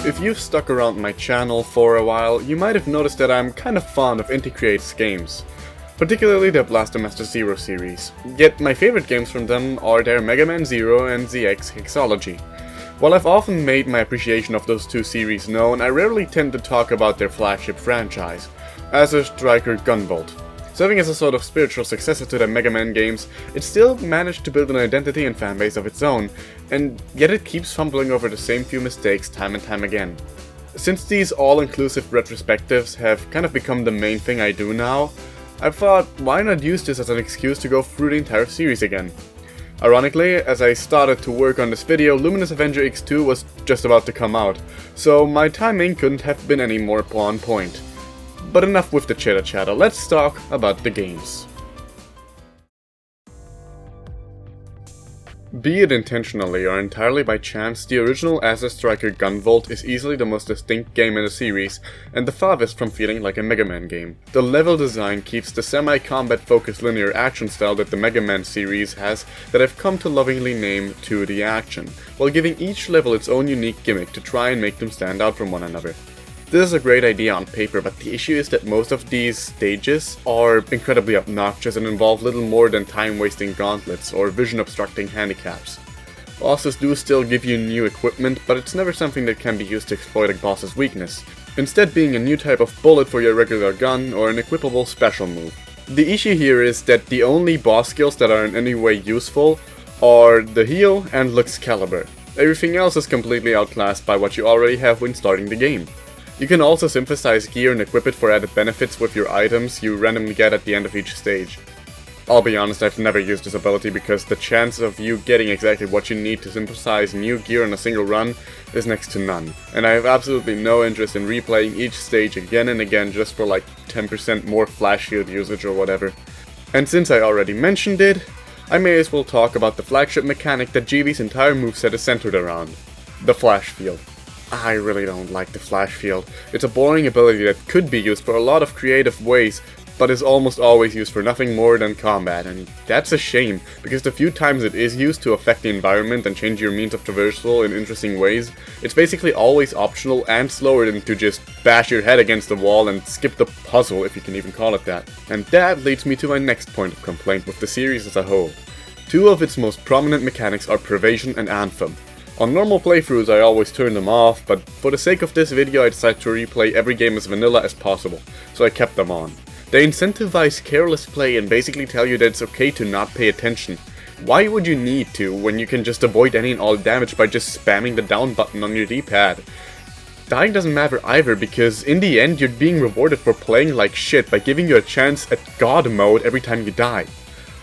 If you've stuck around my channel for a while, you might have noticed that I'm kind of fond of IntiCreates games, particularly the Blaster Master Zero series, yet my favorite games from them are their Mega Man Zero and ZX Hexology. While I've often made my appreciation of those two series known, I rarely tend to talk about their flagship franchise, Azure Striker Gunvolt. Serving as a sort of spiritual successor to the Mega Man games, it still managed to build an identity and fanbase of its own, and yet it keeps fumbling over the same few mistakes time and time again. Since these all-inclusive retrospectives have kind of become the main thing I do now, I thought, why not use this as an excuse to go through the entire series again? Ironically, as I started to work on this video, luminousavengerix 2 was just about to come out, so my timing couldn't have been any more on point. But enough with the chitter chatter, let's talk about the games. Be it intentionally or entirely by chance, the original Azure Striker Gunvolt is easily the most distinct game in the series, and the farthest from feeling like a Mega Man game. The level design keeps the semi-combat focused linear action style that the Mega Man series has that I've come to lovingly name To the Action, while giving each level its own unique gimmick to try and make them stand out from one another. This is a great idea on paper, but the issue is that most of these stages are incredibly obnoxious and involve little more than time-wasting gauntlets or vision-obstructing handicaps. Bosses do still give you new equipment, but it's never something that can be used to exploit a boss's weakness, instead being a new type of bullet for your regular gun or an equipable special move. The issue here is that the only boss skills that are in any way useful are the heal and Luxcalibur. Everything else is completely outclassed by what you already have when starting the game. You can also synthesize gear and equip it for added benefits with your items you randomly get at the end of each stage. I'll be honest, I've never used this ability because the chance of you getting exactly what you need to synthesize new gear in a single run is next to none, and I have absolutely no interest in replaying each stage again and again just for like 10% more flash shield usage or whatever. And since I already mentioned it, I may as well talk about the flagship mechanic that GV's entire moveset is centered around: the flash field. I really don't like the flash field. It's a boring ability that could be used for a lot of creative ways, but is almost always used for nothing more than combat, and that's a shame, because the few times it is used to affect the environment and change your means of traversal in interesting ways, it's basically always optional and slower than to just bash your head against the wall and skip the puzzle, if you can even call it that. And that leads me to my next point of complaint with the series as a whole. Two of its most prominent mechanics are Pervasion and Anthem. On normal playthroughs I always turn them off, but for the sake of this video I decided to replay every game as vanilla as possible, so I kept them on. They incentivize careless play and basically tell you that it's okay to not pay attention. Why would you need to when you can just avoid any and all damage by just spamming the down button on your D-pad? Dying doesn't matter either, because in the end you're being rewarded for playing like shit by giving you a chance at God mode every time you die.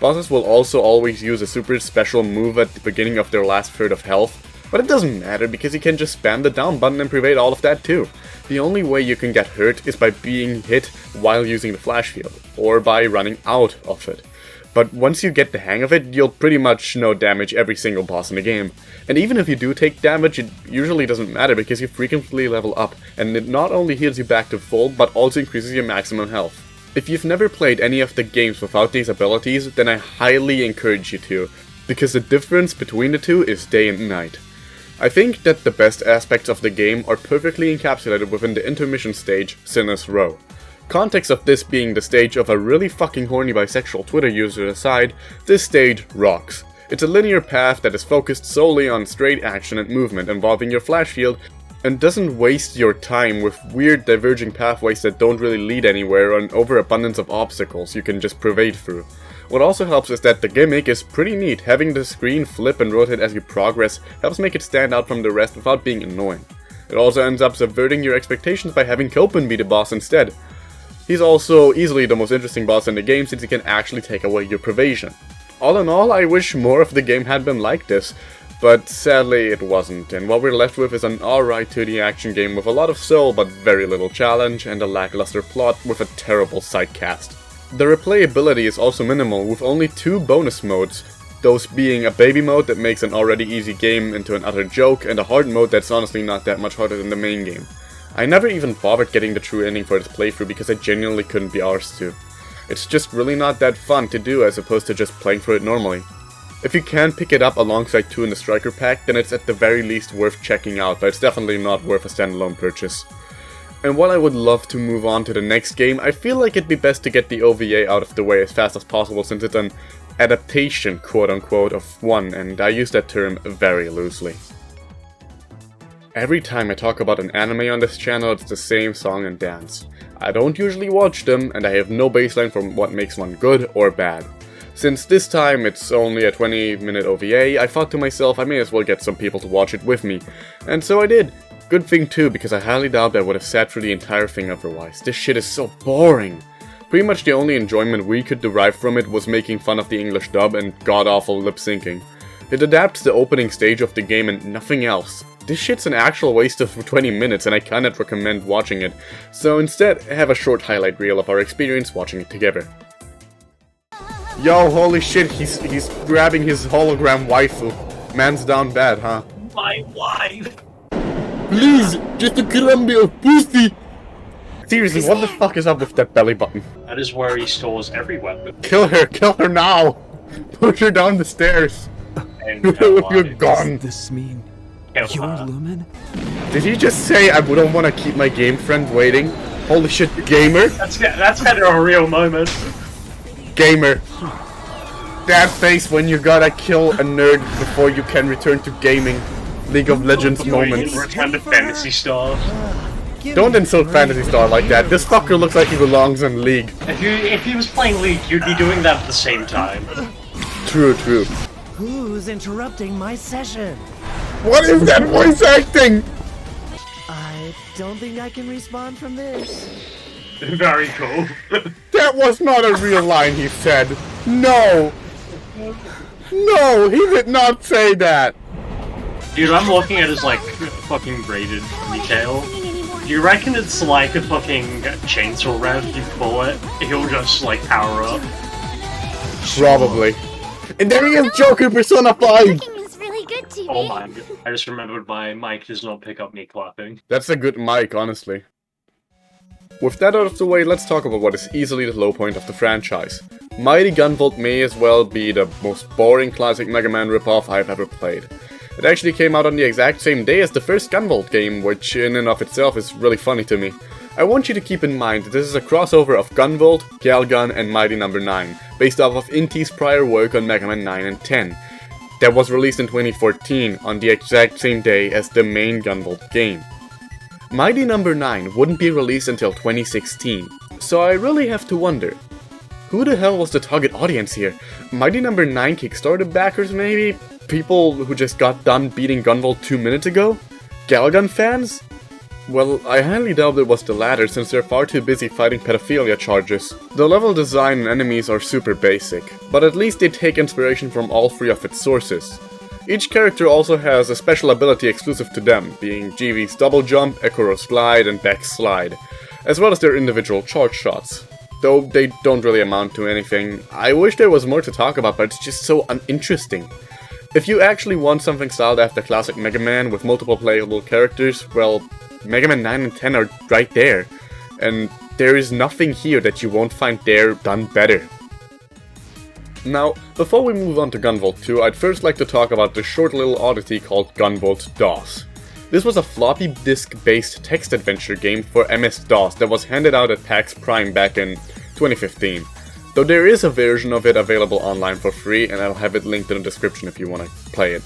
Bosses will also always use a super special move at the beginning of their last third of health, but it doesn't matter because you can just spam the down button and prevent all of that too. The only way you can get hurt is by being hit while using the flash field, or by running out of it. But once you get the hang of it, you'll pretty much no damage every single boss in the game. And even if you do take damage, it usually doesn't matter because you frequently level up, and it not only heals you back to full, but also increases your maximum health. If you've never played any of the games without these abilities, then I highly encourage you to, because the difference between the two is day and night. I think that the best aspects of the game are perfectly encapsulated within the intermission stage, Sinner's Row. Context of this being the stage of a really fucking horny bisexual Twitter user aside, this stage rocks. It's a linear path that is focused solely on straight action and movement involving your flash field, and doesn't waste your time with weird diverging pathways that don't really lead anywhere or an overabundance of obstacles you can just pervade through. What also helps is that the gimmick is pretty neat. Having the screen flip and rotate as you progress helps make it stand out from the rest without being annoying. It also ends up subverting your expectations by having Copen be the boss instead. He's also easily the most interesting boss in the game since he can actually take away your Pervasion. All in all, I wish more of the game had been like this, but sadly it wasn't, and what we're left with is an alright 2D action game with a lot of soul but very little challenge, and a lackluster plot with a terrible sidecast. The replayability is also minimal, with only 2 bonus modes, those being a baby mode that makes an already easy game into an utter joke, and a hard mode that's honestly not that much harder than the main game. I never even bothered getting the true ending for this playthrough because I genuinely couldn't be arsed to. It's just really not that fun to do as opposed to just playing through it normally. If you can pick it up alongside 2 in the Striker pack, then it's at the very least worth checking out, but it's definitely not worth a standalone purchase. And while I would love to move on to the next game, I feel like it'd be best to get the OVA out of the way as fast as possible since it's an adaptation, quote-unquote, of one, and I use that term very loosely. Every time I talk about an anime on this channel, it's the same song and dance. I don't usually watch them, and I have no baseline for what makes one good or bad. Since this time it's only a 20-minute OVA, I thought to myself I may as well get some people to watch it with me. And so I did. Good thing too, because I highly doubt I would have sat through the entire thing otherwise. This shit is so boring. Pretty much the only enjoyment we could derive from it was making fun of the English dub and god-awful lip-syncing. It adapts the opening stage of the game and nothing else. This shit's an actual waste of 20 minutes and I cannot recommend watching it, so instead have a short highlight reel of our experience watching it together. Yo, holy shit, he's grabbing his hologram waifu. Man's down bad, huh? My wife! Please, just a crumble of pussy! Seriously, what the fuck is up with that belly button? That is where he stores every weapon. Kill her now! Push her down the stairs! And You're gone! This mean Kill you're her. Lumen? Did he just say I wouldn't want to keep my game friend waiting? Holy shit, gamer! That's kind of a real moment. Gamer! That face when you gotta kill a nerd before you can return to gaming. League of Legends moments. Return to Fantasy Star. Don't insult Phantasy Star like that. This fucker looks like he belongs in League. If he was playing League, you'd be doing that at the same time. True. Who's interrupting my session? What is that voice acting? I don't think I can respond from this. Very cool. That was not a real line he said. No! No, he did not say that! Dude, I'm looking at his, like, fucking braided retail. Do you reckon it's like a fucking chainsaw rev? You pull it, he'll just, like, power up? Probably. And there he is, Joker Persona 5! Cooking is really good, TV. Oh my god. I just remembered my mic does not pick up me clapping. That's a good mic, honestly. With that out of the way, let's talk about what is easily the low point of the franchise. Mighty Gunvolt may as well be the most boring classic Mega Man ripoff I've ever played. It actually came out on the exact same day as the first Gunvolt game, which in and of itself is really funny to me. I want you to keep in mind that this is a crossover of Gunvolt, Galgun, and Mighty No. 9, based off of Inti's prior work on Mega Man 9 and 10. That was released in 2014, on the exact same day as the main Gunvolt game. Mighty No. 9 wouldn't be released until 2016, so I really have to wonder, who the hell was the target audience here? Mighty No. 9 Kickstarter backers maybe? People who just got done beating Gunvolt 2 minutes ago? Galgun fans? Well, I highly doubt it was the latter since they're far too busy fighting pedophilia charges. The level design and enemies are super basic, but at least they take inspiration from all 3 of its sources. Each character also has a special ability exclusive to them, being GV's double jump, Ekoro's glide, and Beck's slide, as well as their individual charge shots. Though they don't really amount to anything. I wish there was more to talk about, but it's just so uninteresting. If you actually want something styled after classic Mega Man with multiple playable characters, well, Mega Man 9 and 10 are right there. And there is nothing here that you won't find there done better. Now, before we move on to Gunvolt 2, I'd first like to talk about the short little oddity called Gunvolt DOS. This was a floppy disk-based text adventure game for MS-DOS that was handed out at PAX Prime back in 2015. Though there is a version of it available online for free, and I'll have it linked in the description if you want to play it.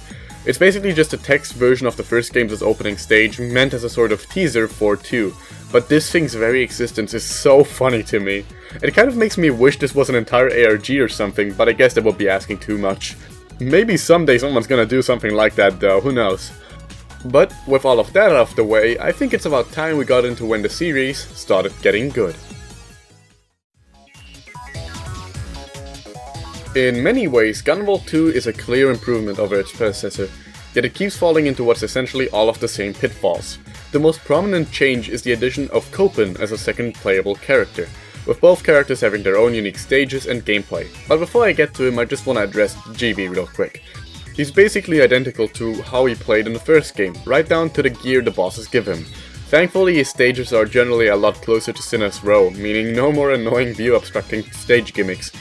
It's basically just a text version of the first game's opening stage, meant as a sort of teaser for 2. But this thing's very existence is so funny to me. It kind of makes me wish this was an entire ARG or something, but I guess that would be asking too much. Maybe someday someone's gonna do something like that though, who knows. But with all of that out of the way, I think it's about time we got into when the series started getting good. In many ways, Gunvolt 2 is a clear improvement over its predecessor, yet it keeps falling into what's essentially all of the same pitfalls. The most prominent change is the addition of Copen as a second playable character, with both characters having their own unique stages and gameplay. But before I get to him, I just want to address GB real quick. He's basically identical to how he played in the first game, right down to the gear the bosses give him. Thankfully, his stages are generally a lot closer to Sinner's Row, meaning no more annoying view obstructing stage gimmicks.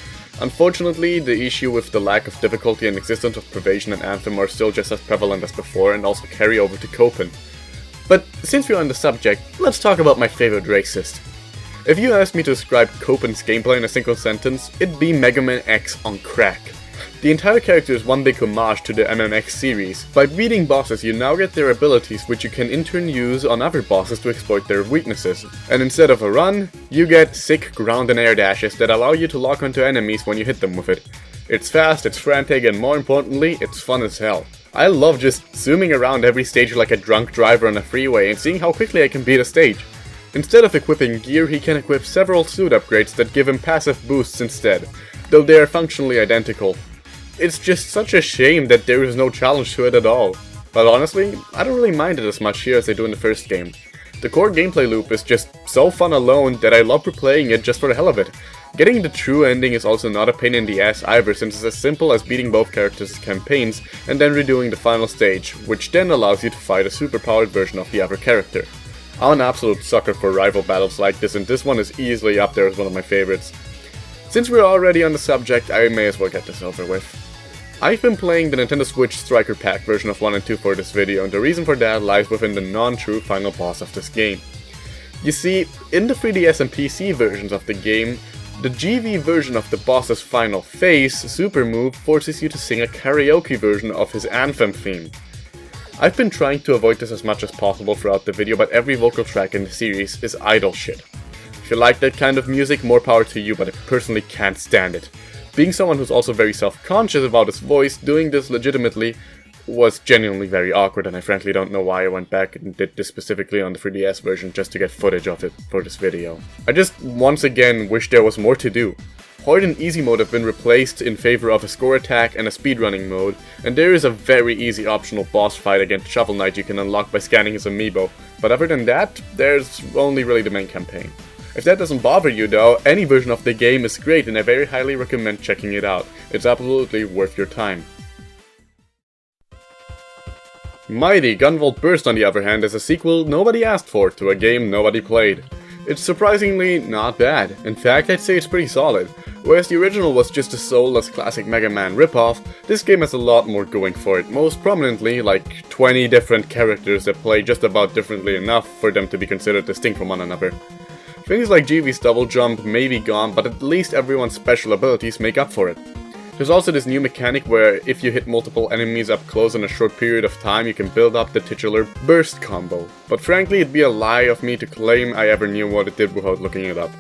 Unfortunately, the issue with the lack of difficulty and existence of Pervasion and Anthem are still just as prevalent as before and also carry over to Copen. But since we're on the subject, let's talk about my favorite racist. If you asked me to describe Copen's gameplay in a single sentence, it'd be Mega Man X on crack. The entire character is one big homage to the MMX series. By beating bosses, you now get their abilities, which you can in turn use on other bosses to exploit their weaknesses. And instead of a run, you get sick ground and air dashes that allow you to lock onto enemies when you hit them with it. It's fast, it's frantic, and more importantly, it's fun as hell. I love just zooming around every stage like a drunk driver on a freeway and seeing how quickly I can beat a stage. Instead of equipping gear, he can equip several suit upgrades that give him passive boosts instead, though they are functionally identical. It's just such a shame that there is no challenge to it at all. But honestly, I don't really mind it as much here as I do in the first game. The core gameplay loop is just so fun alone that I love replaying it just for the hell of it. Getting the true ending is also not a pain in the ass either, since it's as simple as beating both characters' campaigns and then redoing the final stage, which then allows you to fight a superpowered version of the other character. I'm an absolute sucker for rival battles like this, and this one is easily up there as one of my favorites. Since we're already on the subject, I may as well get this over with. I've been playing the Nintendo Switch Striker Pack version of 1 and 2 for this video, and the reason for that lies within the non-true final boss of this game. You see, in the 3DS and PC versions of the game, the GV version of the boss's final phase, super move, forces you to sing a karaoke version of his Anthem theme. I've been trying to avoid this as much as possible throughout the video, but every vocal track in the series is idol shit. If you like that kind of music, more power to you, but I personally can't stand it. Being someone who's also very self-conscious about his voice, doing this legitimately was genuinely very awkward, and I frankly don't know why I went back and did this specifically on the 3DS version just to get footage of it for this video. I just once again wish there was more to do. Hard and easy mode have been replaced in favor of a score attack and a speedrunning mode, and there is a very easy optional boss fight against Shovel Knight you can unlock by scanning his amiibo, but other than that, there's only really the main campaign. If that doesn't bother you though, any version of the game is great and I very highly recommend checking it out. It's absolutely worth your time. Mighty Gunvolt Burst, on the other hand, is a sequel nobody asked for to a game nobody played. It's surprisingly not bad. In fact, I'd say it's pretty solid. Whereas the original was just a soulless classic Mega Man ripoff, this game has a lot more going for it, most prominently like 20 different characters that play just about differently enough for them to be considered distinct from one another. Things like GV's double jump may be gone, but at least everyone's special abilities make up for it. There's also this new mechanic where if you hit multiple enemies up close in a short period of time, you can build up the titular burst combo. But frankly, it'd be a lie of me to claim I ever knew what it did without looking it up.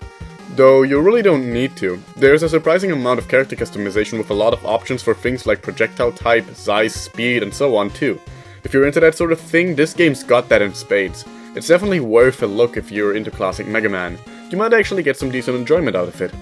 Though you really don't need to. There's a surprising amount of character customization with a lot of options for things like projectile type, size, speed, and so on too. If you're into that sort of thing, this game's got that in spades. It's definitely worth a look if you're into classic Mega Man. You might actually get some decent enjoyment out of it.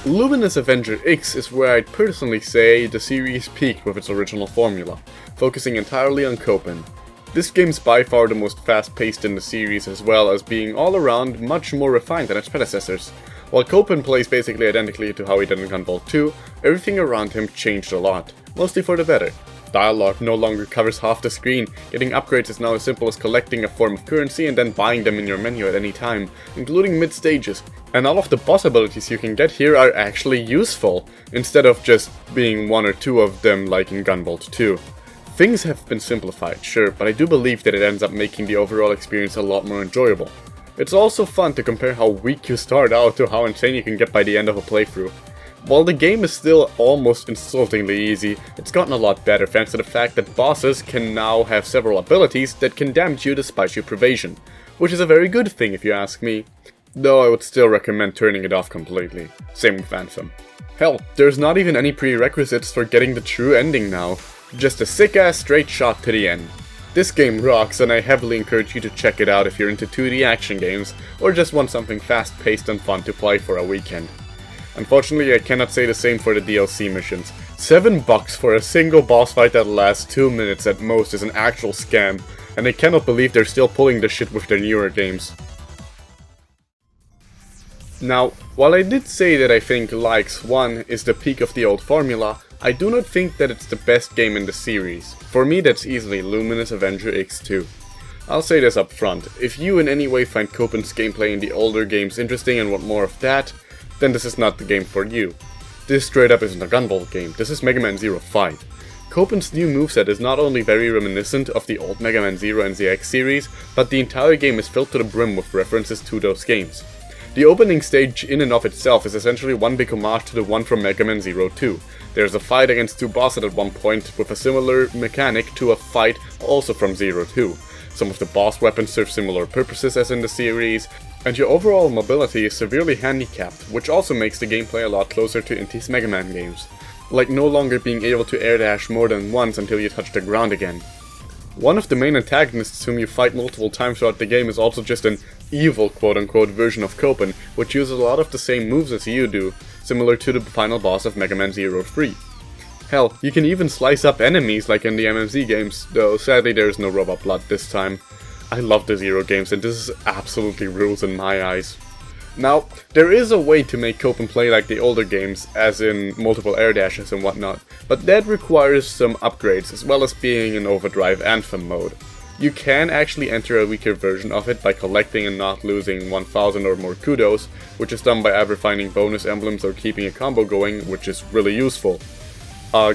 Luminous Avengerix is where I'd personally say the series peaked with its original formula, focusing entirely on Copen. This game's by far the most fast-paced in the series, as well as being all around much more refined than its predecessors. While Copen plays basically identically to how he did in Gunvolt 2, everything around him changed a lot, mostly for the better. Dialogue no longer covers half the screen, getting upgrades is now as simple as collecting a form of currency and then buying them in your menu at any time, including mid-stages. And all of the boss abilities you can get here are actually useful, instead of just being one or two of them like in Gunvolt 2. Things have been simplified, sure, but I do believe that it ends up making the overall experience a lot more enjoyable. It's also fun to compare how weak you start out to how insane you can get by the end of a playthrough. While the game is still almost insultingly easy, it's gotten a lot better thanks to the fact that bosses can now have several abilities that can damage you despite your Pervasion, which is a very good thing if you ask me, though I would still recommend turning it off completely. Same with Anthem. Hell, there's not even any prerequisites for getting the true ending now, just a sick-ass straight shot to the end. This game rocks, and I heavily encourage you to check it out if you're into 2D action games, or just want something fast-paced and fun to play for a weekend. Unfortunately, I cannot say the same for the DLC missions. $7 for a single boss fight that lasts 2 minutes at most is an actual scam, and I cannot believe they're still pulling this shit with their newer games. Now, while I did say that I think Likes 1 is the peak of the old formula, I do not think that it's the best game in the series. For me, that's easily Luminous Avenger X2. I'll say this up front, if you in any way find Copen's gameplay in the older games interesting and want more of that, then this is not the game for you. This straight up isn't a Gunvolt game, this is Mega Man Zero 5. Copen's new moveset is not only very reminiscent of the old Mega Man Zero and ZX series, but the entire game is filled to the brim with references to those games. The opening stage in and of itself is essentially one big homage to the one from Mega Man Zero 2. There's a fight against two bosses at one point with a similar mechanic to a fight also from Zero 2. Some of the boss weapons serve similar purposes as in the series, and your overall mobility is severely handicapped, which also makes the gameplay a lot closer to Inti's Mega Man games. Like no longer being able to air dash more than once until you touch the ground again. One of the main antagonists whom you fight multiple times throughout the game is also just an evil quote-unquote version of Copen, which uses a lot of the same moves as you do, similar to the final boss of Mega Man Zero 3. Hell, you can even slice up enemies like in the MMZ games, though sadly there is no robot blood this time. I love the Zero games and this is absolutely rules in my eyes. Now, there is a way to make Copen play like the older games, as in multiple air dashes and whatnot, but that requires some upgrades as well as being in Overdrive Anthem mode. You can actually enter a weaker version of it by collecting and not losing 1000 or more kudos, which is done by either finding bonus emblems or keeping a combo going, which is really useful.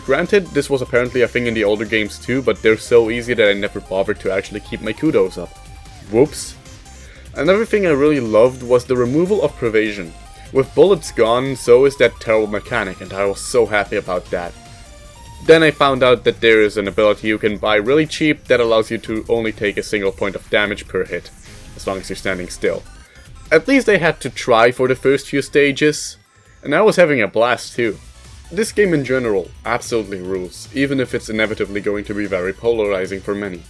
Granted, this was apparently a thing in the older games too, but they're so easy that I never bothered to actually keep my kudos up. Whoops. Another thing I really loved was the removal of Pervasion. With bullets gone, so is that terrible mechanic, and I was so happy about that. Then I found out that there is an ability you can buy really cheap that allows you to only take a single point of damage per hit, as long as you're standing still. At least I had to try for the first few stages, and I was having a blast too. This game in general absolutely rules, even if it's inevitably going to be very polarizing for many.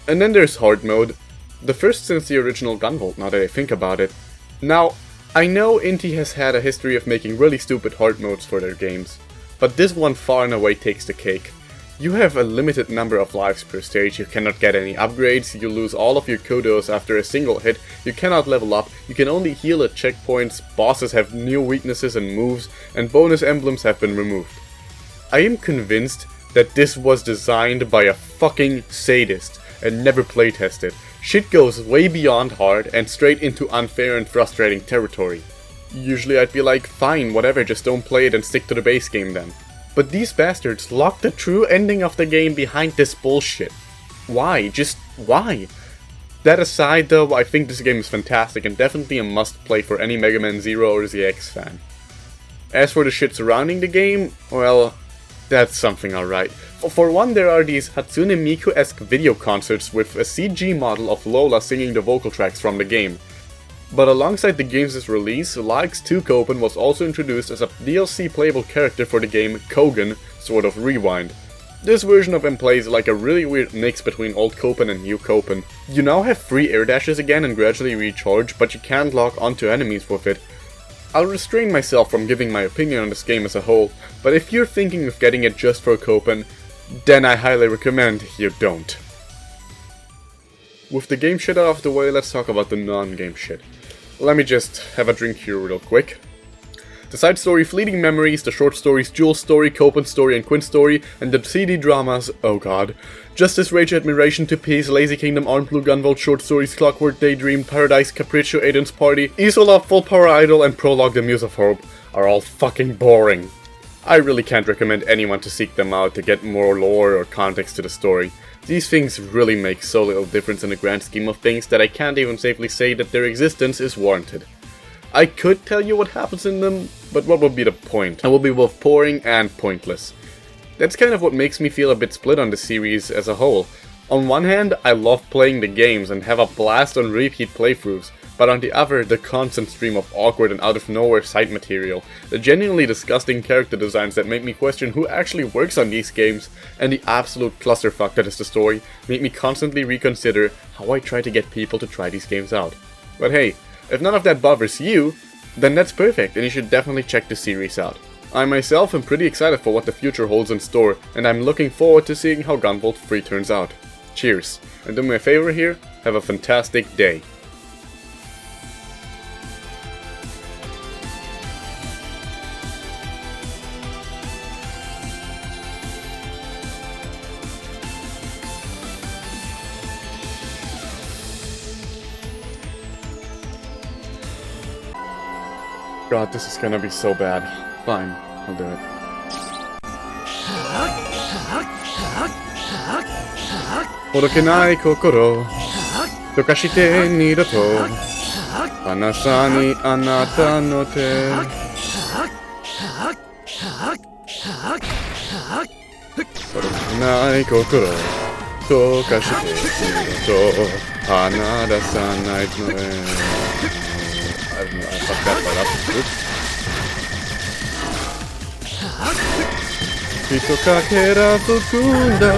And then there's hard mode, the first since the original Gunvolt, now that I think about it. Now, I know Inti has had a history of making really stupid hard modes for their games, but this one far and away takes the cake. You have a limited number of lives per stage, you cannot get any upgrades, you lose all of your kudos after a single hit, you cannot level up, you can only heal at checkpoints, bosses have new weaknesses and moves, and bonus emblems have been removed. I am convinced that this was designed by a fucking sadist and never playtested. Shit goes way beyond hard and straight into unfair and frustrating territory. Usually I'd be like, fine, whatever, just don't play it and stick to the base game then. But these bastards locked the true ending of the game behind this bullshit. Why? Just why? That aside though, I think this game is fantastic and definitely a must play for any Mega Man Zero or ZX fan. As for the shit surrounding the game, well, that's something alright. For one, there are these Hatsune Miku-esque video concerts with a CG model of Lola singing the vocal tracks from the game. But alongside the game's release, Likes 2 Copen was also introduced as a DLC playable character for the game Kogan, Sword of Rewind. This version of him plays like a really weird mix between old Copen and new Copen. You now have free air dashes again and gradually recharge, but you can't lock onto enemies with it. I'll restrain myself from giving my opinion on this game as a whole, but if you're thinking of getting it just for Copen, then I highly recommend you don't. With the game shit out of the way, let's talk about the non-game shit. Let me just have a drink here real quick. The side story Fleeting Memories, the short stories Jules Story, Copen's Story and Quinn's Story, and the CD dramas, oh god. Justice, Rage, Admiration to Peace, Lazy Kingdom, Armed Blue, Gunvolt, Short Stories, Clockwork Daydream, Paradise, Capriccio, Aiden's Party, Isola, Full Power Idol, and Prologue, The Muse of Hope are all fucking boring. I really can't recommend anyone to seek them out to get more lore or context to the story. These things really make so little difference in the grand scheme of things that I can't even safely say that their existence is warranted. I could tell you what happens in them, but what would be the point? It will be both boring and pointless. That's kind of what makes me feel a bit split on the series as a whole. On one hand, I love playing the games and have a blast on repeat playthroughs, but on the other, the constant stream of awkward and out of nowhere side material, the genuinely disgusting character designs that make me question who actually works on these games, and the absolute clusterfuck that is the story, make me constantly reconsider how I try to get people to try these games out. But hey, if none of that bothers you, then that's perfect and you should definitely check the series out. I myself am pretty excited for what the future holds in store, and I'm looking forward to seeing how Gunvolt 3 turns out. Cheers, and do me a favor here, have a fantastic day. god, this is gonna be so bad. Fine, I'll do it. Orokenai kokoro tokashite nidoto hanasa ni anata no te. Orokenai kokoro tokashite nidoto hanasa ni no te. I fucked that part up. Oops. Hitokakera fukunda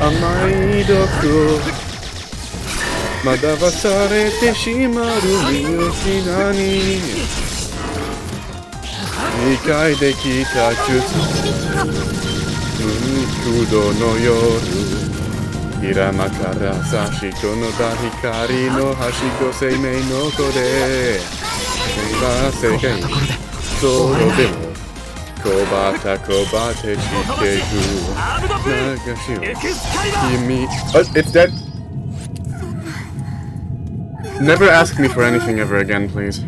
amai doku Mada wasarete shimaru miyuki nani Ikai dekita jutsu Kudo no yoru Hirama kara sashiko no da hikari no hashiko seimei no kore Wa sekai soro demo Kobata kobate chikeku Nagashiu Kimi Oh, it's dead! Never ask me for anything ever again, please.